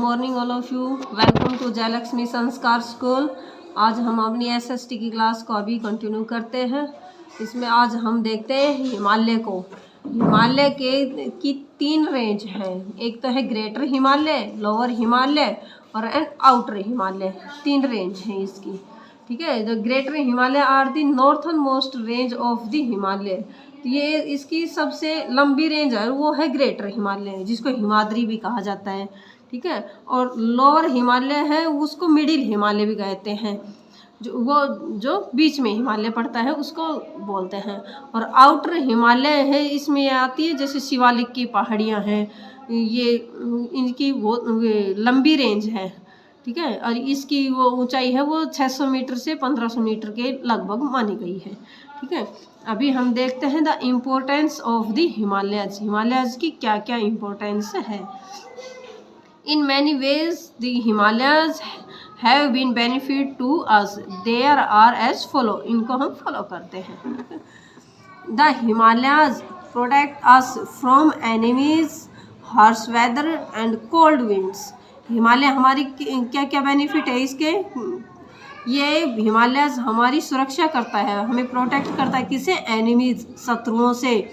Morning all of you, welcome to Jayalakshmi Sanskar school. आज हम अपनी एसएसटी की क्लास को अभी कंटिन्यू करते हैं। इसमें आज हम देखते हैं हिमालय को। हिमालय की तीन रेंज हैं, एक तो है ग्रेटर हिमालय, लोअर हिमालय और एंड आउटर हिमालय। तीन रेंज हैं इसकी, ठीक है। The greater Himalaya are the northern most range of the Himalaya. ये इसकी सबसे लंबी रेंज है, वो है ग्रेटर हिमालय, जिसको हिमाद्री भी कहा जाता है, ठीक है। और लोअर हिमालय है, उसको मिडिल हिमालय भी कहते हैं, जो बीच में हिमालय पड़ता है उसको बोलते हैं। और आउटर हिमालय है, इसमें आती है जैसे शिवालिक की पहाड़ियाँ हैं, ये इनकी वो लंबी रेंज है, ठीक है। और इसकी वो ऊंचाई है वो 600 मीटर से 1500 मीटर के लगभग मानी गई है, ठीक है। अभी हम देखते हैं the importance of the Himalayas. Himalayas की क्या क्या इम्पोर्टेंस है। In many ways, the Himalayas have been benefit to us. There are as follow. इनको हम follow करते हैं। The Himalayas protect us from enemies, harsh weather and cold winds. Himalaya हमारी क्या क्या बेनिफिट है इसके। ये हिमालयस हमारी सुरक्षा करता है, हमें प्रोटेक्ट करता है, किसे? एनिमीज, शत्रुओं से,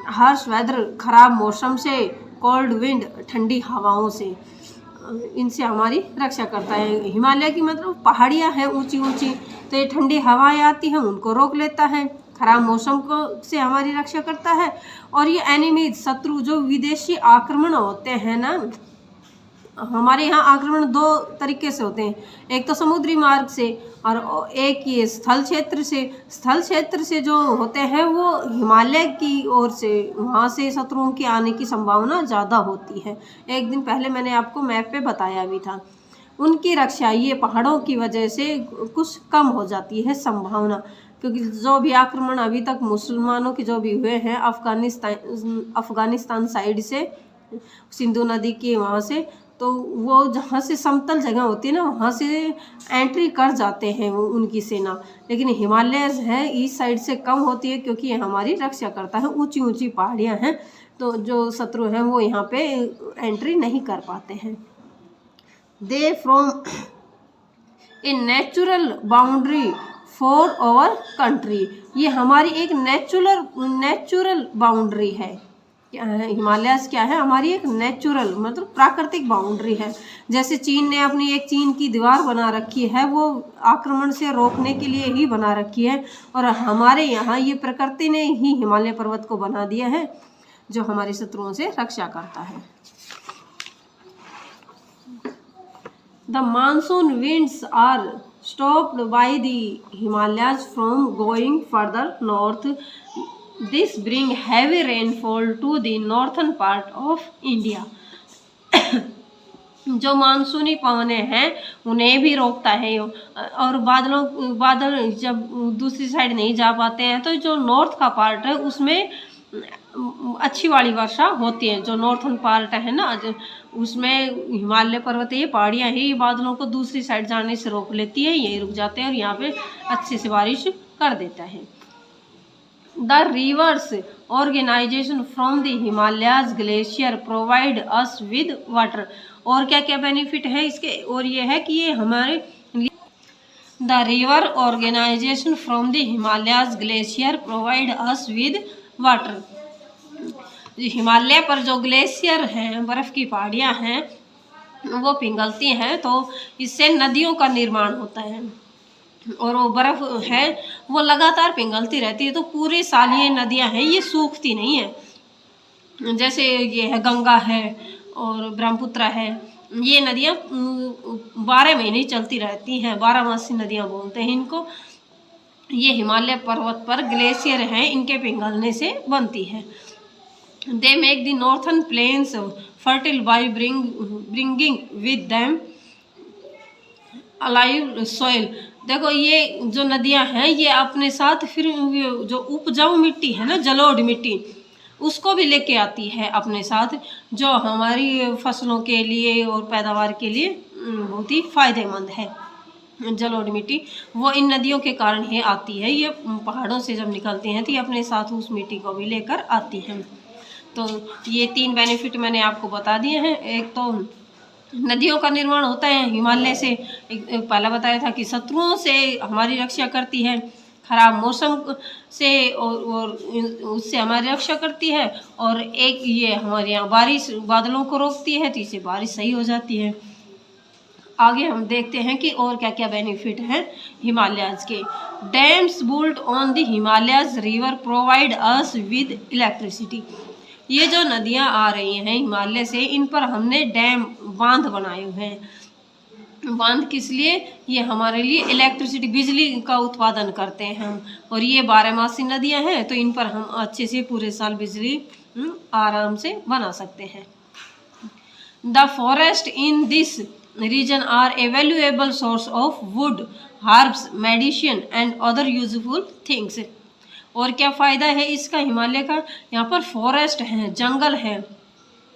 हार्श वेदर, खराब मौसम से, कोल्ड विंड, ठंडी हवाओं से, इनसे हमारी रक्षा करता है। हिमालय की मतलब पहाड़ियाँ हैं ऊंची ऊंची, तो ये ठंडी हवाएं आती हैं उनको रोक लेता है, खराब मौसम को से हमारी रक्षा करता है। और ये एनिमीज, शत्रु, जो विदेशी आक्रमण होते हैं ना, हमारे यहाँ आक्रमण दो तरीके से होते हैं, एक तो समुद्री मार्ग से और एक ये स्थल क्षेत्र से। स्थल क्षेत्र से जो होते हैं वो हिमालय की ओर से, वहाँ से शत्रुओं के आने की संभावना ज़्यादा होती है। एक दिन पहले मैंने आपको मैप पे बताया भी था। उनकी रक्षा ये पहाड़ों की वजह से कुछ कम हो जाती है संभावना, क्योंकि जो भी आक्रमण अभी तक मुसलमानों के जो भी हुए हैं अफ़गानिस्तान साइड से, सिंधु नदी के वहाँ से, तो वो जहाँ से समतल जगह होती है ना, वहाँ से एंट्री कर जाते हैं वो उनकी सेना। लेकिन हिमालय है इस साइड से कम होती है, क्योंकि ये हमारी रक्षा करता है, ऊंची ऊंची पहाड़ियाँ हैं, तो जो शत्रु हैं वो यहाँ पे एंट्री नहीं कर पाते हैं। They from a natural boundary for our country. ये हमारी एक नेचुरल बाउंड्री है। क्या है हिमालयस? क्या है? हमारी एक नेचुरल मतलब प्राकृतिक बाउंड्री है। जैसे चीन ने अपनी एक चीन की दीवार बना रखी है, वो आक्रमण से रोकने के लिए ही बना रखी है, और हमारे यहाँ ये प्रकृति ने ही हिमालय पर्वत को बना दिया है, जो हमारे शत्रुओं से रक्षा करता है। The monsoon winds are stopped by the Himalayas from going further north. This bring heavy rainfall to the northern part of India. जो मानसूनी पवने हैं उन्हें भी रोकता है, और बादल जब दूसरी साइड नहीं जा पाते हैं तो जो नॉर्थ का पार्ट है उसमें अच्छी वाली वर्षा होती है। जो नॉर्थन पार्ट है ना, उसमें हिमालय पर्वत, ये पहाड़ियाँ ही बादलों को दूसरी साइड जाने से रोक लेती है, यही रुक जाते हैं और यहाँ पे अच्छे से बारिश कर देता है। The rivers organization from the Himalayas glacier provide us with water. और क्या क्या बेनिफिट है इसके? और ये है कि ये हमारे The river organization from the Himalayas glacier provide us with water. Himalaya पर जो ग्लेशियर हैं, बर्फ़ की पहाड़ियाँ हैं, वो पिघलती हैं, तो इससे नदियों का निर्माण होता है, और वो बर्फ़ है वो लगातार पिघलती रहती है, तो पूरे साल ये नदियाँ हैं ये सूखती नहीं है। जैसे ये है गंगा है और ब्रह्मपुत्र है, ये नदियाँ 12 महीने चलती रहती हैं, 12मासी नदियाँ बोलते हैं इनको। ये हिमालय पर्वत पर ग्लेशियर हैं, इनके पिघलने से बनती है। They make the northern plains fertile by bringing with them alluvial soil. देखो ये जो नदियां हैं ये अपने साथ फिर जो उपजाऊ मिट्टी है ना, जलोढ़ मिट्टी, उसको भी लेके आती है अपने साथ, जो हमारी फसलों के लिए और पैदावार के लिए बहुत ही फायदेमंद है। जलोढ़ मिट्टी वो इन नदियों के कारण ही आती है, ये पहाड़ों से जब निकलती हैं तो ये अपने साथ उस मिट्टी को भी लेकर आती हैं। तो ये तीन बेनिफिट मैंने आपको बता दिए हैं। एक तो नदियों का निर्माण होता है हिमालय से। पहला बताया था कि शत्रुओं से हमारी रक्षा करती है, खराब मौसम से और उससे हमारी रक्षा करती है, और एक ये हमारे यहाँ बारिश बादलों को रोकती है, तो इससे बारिश सही हो जाती है। आगे हम देखते हैं कि और क्या क्या बेनिफिट हैं हिमालयाज के। Dams built on the Himalayas river provide us with electricity. ये जो नदियाँ आ रही हैं हिमालय से, इन पर हमने डैम बांध बनाए हुए हैं। बांध किस लिए? ये हमारे लिए इलेक्ट्रिसिटी बिजली का उत्पादन करते हैं हम, और ये 12मासी नदियाँ हैं, तो इन पर हम अच्छे से पूरे साल बिजली आराम से बना सकते हैं। The forest in this region are a valuable source of wood, herbs, medicine and other useful things. और क्या फ़ायदा है इसका हिमालय का? यहाँ पर फॉरेस्ट हैं, जंगल हैं,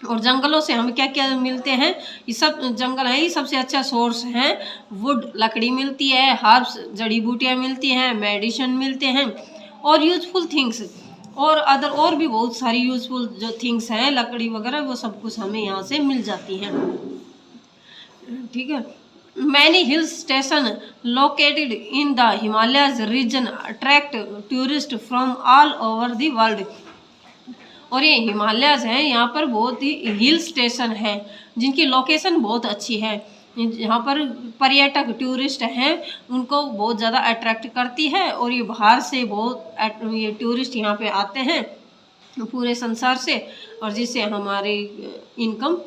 और जंगलों से हमें क्या क्या मिलते हैं? ये सब जंगल है, ये सबसे अच्छा सोर्स हैं। वुड लकड़ी मिलती है, हर्ब्स जड़ी बूटियाँ मिलती हैं, मेडिसिन मिलते हैं, और यूजफुल थिंग्स और अदर और भी बहुत सारी यूजफुल जो थिंग्स हैं, लकड़ी वगैरह, वो सब कुछ हमें यहाँ से मिल जाती हैं। ठीक है। Many hill station located in the Himalayas region attract tourist from all over the world. और ये हिमालयज हैं, यहाँ पर बहुत ही हिल स्टेशन हैं जिनकी लोकेशन बहुत अच्छी है। यहाँ पर पर्यटक टूरिस्ट हैं, उनको बहुत ज़्यादा अट्रैक्ट करती है, और ये बाहर से बहुत ये टूरिस्ट यहाँ पे आते हैं पूरे संसार से, और जिससे हमारी इनकम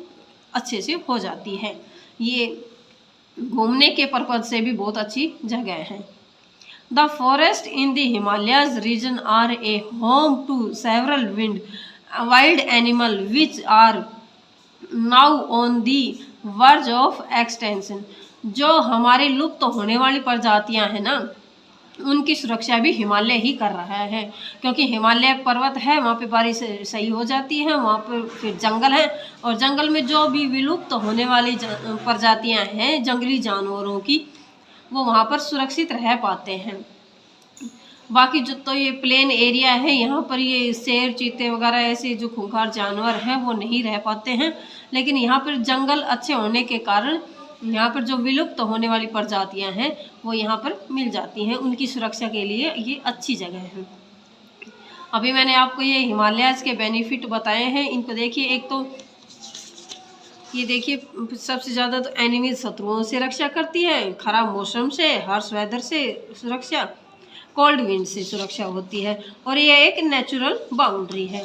अच्छे से हो जाती है। ये घूमने के पर्पज से भी बहुत अच्छी जगह है। The forest in the Himalayas region are a home to several wild animal which are now on the verge of extinction। जो हमारी लुप्त होने वाली प्रजातियां हैं ना, उनकी सुरक्षा भी हिमालय ही कर रहा है, क्योंकि हिमालय पर्वत है, वहाँ पे बारिश सही हो जाती है, वहाँ पर फिर जंगल है, और जंगल में जो भी विलुप्त होने वाली प्रजातियां हैं जंगली जानवरों की, वो वहाँ पर सुरक्षित रह पाते हैं। बाकी जो तो ये प्लेन एरिया है, यहाँ पर ये शेर, चीते वगैरह ऐसे जो खूंखार जानवर हैं वो नहीं रह पाते हैं, लेकिन यहाँ पर जंगल अच्छे होने के कारण यहाँ पर जो विलुप्त होने वाली प्रजातियाँ हैं वो यहाँ पर मिल जाती हैं। उनकी सुरक्षा के लिए ये अच्छी जगह है। अभी मैंने आपको ये हिमालयाज के बेनिफिट बताए हैं, इनको देखिए। एक तो ये देखिए, सबसे ज़्यादा तो एनिमी शत्रुओं से रक्षा करती है, खराब मौसम से, हार्श वेदर से सुरक्षा, कोल्ड विंड से सुरक्षा होती है, और ये एक नेचुरल बाउंड्री है।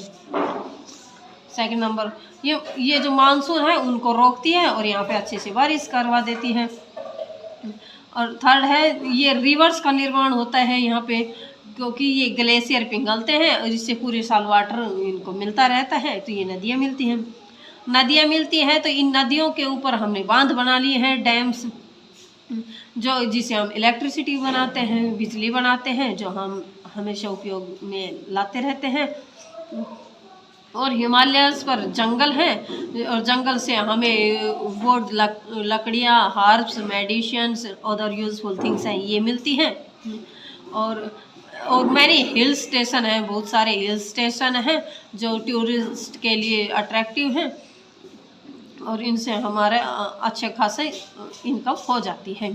सेकंड नंबर, ये जो मानसून है उनको रोकती है, और यहाँ पे अच्छे से बारिश करवा देती है। और थर्ड है, ये रिवर्स का निर्माण होता है यहाँ पे, क्योंकि ये ग्लेशियर पिघलते हैं और इससे पूरे साल वाटर इनको मिलता रहता है, तो ये नदियाँ मिलती हैं। तो इन नदियों के ऊपर हमने बांध बना लिए हैं, डैम्स, जो जिसे हम इलेक्ट्रिसिटी बनाते हैं, बिजली बनाते हैं, जो हम हमेशा उपयोग में लाते रहते हैं। और हिमालयस पर जंगल हैं, और जंगल से हमें वुड लकड़ियाँ, herbs, medicines, other useful things हैं, ये मिलती हैं। और मैंने हिल स्टेशन हैं, बहुत सारे हिल स्टेशन हैं जो टूरिस्ट के लिए अट्रैक्टिव हैं, और इनसे हमारे अच्छे खासे इनकम हो जाती है।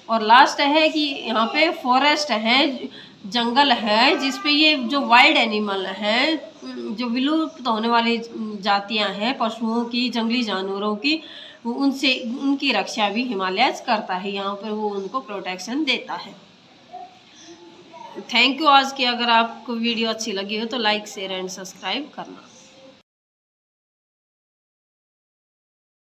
और लास्ट है कि यहाँ पे फॉरेस्ट है, जंगल है, जिसपे ये जो वाइल्ड एनिमल हैं, जो विलुप्त होने वाली जातियाँ हैं पशुओं की, जंगली जानवरों की, उनसे उनकी रक्षा भी हिमालय करता है। यहाँ पर वो उनको प्रोटेक्शन देता है। Thank you. आज की अगर आपको वीडियो अच्छी लगी हो तो लाइक, शेयर एंड सब्सक्राइब करना।